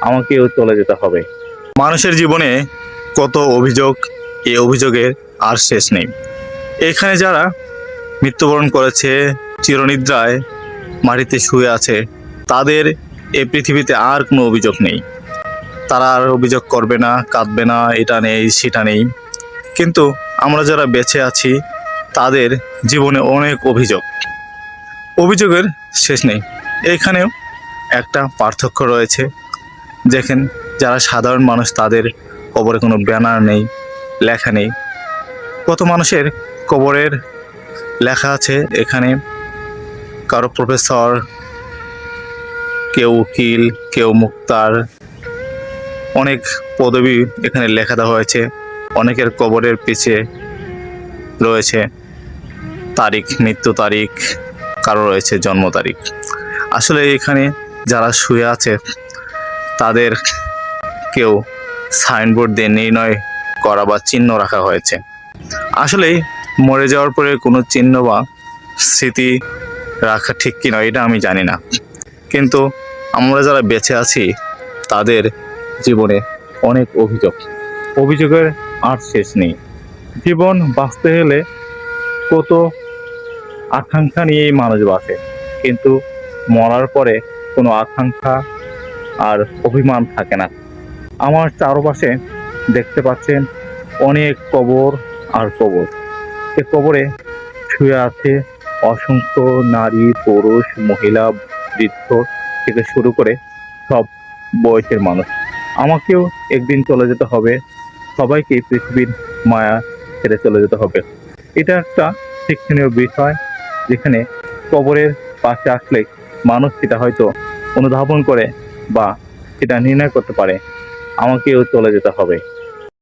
আমাকেও চলে যেতে হবে। মানুষের জীবনে কত অভিযোগ, এই অভিযোগের আর শেষ নেই। এখানে যারা মৃত্যুবরণ করেছে, চিরনিদ্রায় মাটিতে শুয়ে আছে, তাদের এই পৃথিবীতে আর কোনো অভিযোগ নেই। তারা আর অভিযোগ করবে না, কাঁদবে না, এটা নেই সেটা নেই। কিন্তু আমরা যারা বেঁচে আছি, তাদের জীবনে অনেক অভিযোগ, অভিযোগের শেষ নেই। এখানেও একটা পার্থক্য রয়েছে। দেখেন, যারা সাধারণ মানুষ, তাদের কবরে কোনো ব্যানার নেই, লেখা নেই। কত মানুষের কবরের লেখা আছে এখানে, কারো প্রফেসর, কেউ উকিল, কেউ মুক্তার, অনেক পদবি এখানে লেখা দেওয়া হয়েছে। অনেকের কবরের পিছে রয়েছে তারিখ, মৃত্যু তারিখ, কারো রয়েছে জন্ম তারিখ। আসলে এখানে যারা শুয়ে আছে, তাদের কেউ সাইনবোর্ড দিয়ে নির্ণয় করা বা চিহ্ন রাখা হয়েছে। আসলে মরে যাওয়ার পরে কোনো চিহ্ন বা স্মৃতি রাখা ঠিক কিনা এটা আমি জানি না, কিন্তু আমরা যারা বেঁচে আছি, তাদের জীবনে অনেক অভিযোগ, অভিযোগের আর শেষ নেই। জীবন বাঁচতে হলে কত আকাঙ্ক্ষা নিয়েই মানুষ বাঁচে, কিন্তু মরার পরে কোনো আকাঙ্ক্ষা আর অভিমান থাকে না। আমার চারপাশে দেখতে পাচ্ছেন অনেক কবর আর কবর। এ কবরে শুয়ে আছে অসংখ্য নারী, পুরুষ, মহিলা, বৃদ্ধ থেকে শুরু করে সব বয়সের মানুষ। আমাকেও একদিন চলে যেতে হবে, সবাইকে পৃথিবীর মায়া ছেড়ে চলে যেতে হবে। এটা একটা শিক্ষণীয় বিষয়, যেখানে কবরের পাশে আসলে মানুষ সেটা হয়তো অনুধাবন করে বা সেটা নির্ণয় করতে পারে, আমাকেও চলে যেতে হবে।